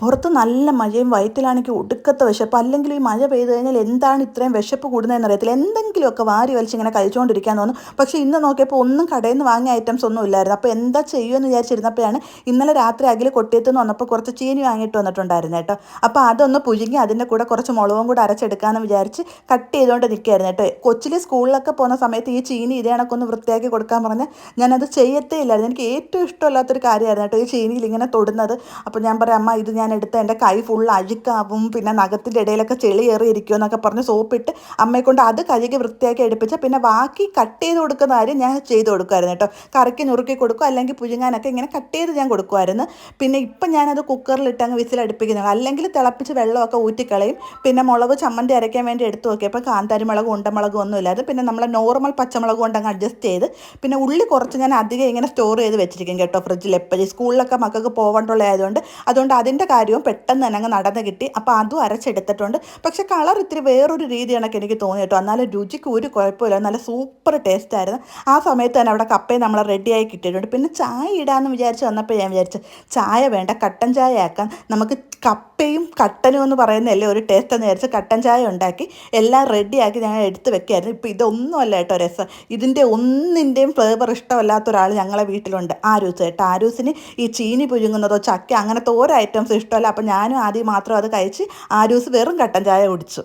പുറത്ത് നല്ല മഴയും വയറ്റിലാണെങ്കിൽ ഒടുക്കത്തെ വിശപ്പ്. അല്ലെങ്കിൽ ഈ മഴ പെയ്ത് കഴിഞ്ഞാൽ എന്താണ് ഇത്രയും വിശപ്പ് കൂടുന്നതെന്ന് അറിയത്തില്ല. എന്തെങ്കിലുമൊക്കെ വാരി വലിച്ചിങ്ങനെ കഴിച്ചുകൊണ്ടിരിക്കാൻ തോന്നും. പക്ഷേ ഇന്ന് നോക്കിയപ്പോൾ ഒന്നും കടയിൽ നിന്ന് വാങ്ങിയ ഐറ്റംസ് ഒന്നും ഇല്ലായിരുന്നു. അപ്പോൾ എന്താ ചെയ്യുമെന്ന് വിചാരിച്ചിരുന്നപ്പോഴാണ് ഇന്നലെ രാത്രി അഖിൽ കൊട്ടിയത്ത് നിന്ന് വന്നപ്പോൾ കുറച്ച് ചീനി വാങ്ങിയിട്ട് വന്നിട്ടുണ്ടായിരുന്നു കേട്ടോ. അപ്പോൾ അതൊന്ന് പുഴുങ്ങി അതിൻ്റെ കൂടെ കുറച്ച് മുളകും കൂടെ അരച്ചെടുക്കാമെന്ന് വിചാരിച്ച് കട്ട് ചെയ്തുകൊണ്ട് നിൽക്കുകയായിരുന്നു കേട്ടോ. കൊച്ചിൽ സ്കൂളിലൊക്കെ പോകുന്ന സമയത്ത് ഈ ചീനി ഇതേ കണക്കൊന്ന് വൃത്തിയാക്കി കൊടുക്കാൻ പറഞ്ഞാൽ ഞാനത് ചെയ്യത്തേ ഇല്ലായിരുന്നു. എനിക്ക് ഏറ്റവും ഇഷ്ടമല്ലാത്തൊരു കാര്യമായിരുന്നു കേട്ടോ ഈ ചീനിയിൽ ഇങ്ങനെ തൊടുന്നത്. അപ്പോൾ ഞാൻ പറയാം, അമ്മ ഇത് ഞാൻ എടുത്ത് എൻ്റെ കൈ ഫുൾ അഴുക്കാവും, പിന്നെ നഖത്തിൻ്റെ ഇടയിലൊക്കെ ചെളി ഏറിയിരിക്കുമോ എന്നൊക്കെ പറഞ്ഞ് സോപ്പിട്ട് അമ്മയെ കൊണ്ട് അത് കഴുകി വൃത്തിയാക്കി എടുപ്പിച്ച് പിന്നെ ബാക്കി കട്ട് ചെയ്ത് കൊടുക്കുന്ന കാര്യം ഞാൻ ചെയ്ത് കൊടുക്കുമായിരുന്നു കേട്ടോ. കറിക്ക് നുറുക്കി കൊടുക്കും, അല്ലെങ്കിൽ പുഴുങ്ങാനൊക്കെ ഇങ്ങനെ കട്ട് ചെയ്ത് ഞാൻ കൊടുക്കുമായിരുന്നു. പിന്നെ ഇപ്പം ഞാനത് കുക്കറിലിട്ട് അങ്ങ് വിസിലടുപ്പിക്കുന്നത്, അല്ലെങ്കിൽ തിളപ്പിച്ച് വെള്ളമൊക്കെ ഊറ്റിക്കളയും. പിന്നെ മുളക് ചമ്മന്തി അരയ്ക്കാൻ വേണ്ടി എടുത്ത് നോക്കിയപ്പോൾ കാന്താരി മുളകും ഉണ്ടമുളകും ഒന്നും ഇല്ലാതെ പിന്നെ നമ്മളെ നോർമൽ പച്ചമുളക് കൊണ്ട് അങ്ങ് അഡ്ജസ്റ്റ് ചെയ്ത്, പിന്നെ ഉള്ളി കുറച്ച് ഞാൻ അധികം ഇങ്ങനെ സ്റ്റോർ ചെയ്ത് വെച്ചിരിക്കും കേട്ടോ ഫ്രിഡ്ജിൽ. എപ്പോഴും സ്കൂളിലൊക്കെ മക്കൾക്ക് പോകേണ്ടുള്ള അതുകൊണ്ട് അതിൻ്റെ കാര്യവും പെട്ടെന്ന് തന്നെ അങ്ങ് നടന്ന് കിട്ടി. അപ്പോൾ അതും അരച്ചെടുത്തിട്ടുണ്ട്. പക്ഷേ കളർ ഇത്തിരി വേറൊരു രീതി കണക്ക് എനിക്ക് തോന്നി കേട്ടോ. എന്നാലും രുചിക്ക് ഒരു കുഴപ്പമില്ല, നല്ല സൂപ്പർ ടേസ്റ്റ് ആയിരുന്നു. ആ സമയത്ത് തന്നെ അവിടെ കപ്പയും നമ്മൾ റെഡിയായി കിട്ടിയിട്ടുണ്ട്. പിന്നെ ചായ ഇടാമെന്ന് വിചാരിച്ച് വന്നപ്പോൾ ഞാൻ വിചാരിച്ചു ചായ വേണ്ട, കട്ടൻ ചായ ആക്കാം. നമുക്ക് കപ്പയും കട്ടനും എന്ന് പറയുന്നതല്ലേ ഒരു ടേസ്റ്റ് എന്ന് വിചാരിച്ച് കട്ടൻ ചായ ഉണ്ടാക്കി എല്ലാം റെഡിയാക്കി ഞങ്ങൾ എടുത്ത് വെക്കുകയായിരുന്നു. ഇപ്പോൾ ഇതൊന്നുമല്ല കേട്ടോ രസം. ഇതിൻ്റെ ഒന്നിൻ്റെയും ഫ്ലേവർ ഇഷ്ടമല്ലാത്ത ഒരാൾ ഞങ്ങളെ വീട്ടിലുണ്ട്, ആരൂസ് കേട്ടോ. ആരൂസിന് ഈ ചീനി പുഴുങ്ങുന്നതോ ചക്ക അങ്ങനത്തെ ഓരോ ഐറ്റംസ് ഇഷ്ടമല്ല. അപ്പോൾ ഞാനും ആദ്യം മാത്രം അത് കഴിച്ച് ആരൂസ് വെറും കട്ടൻ ചായ കുടിച്ചു.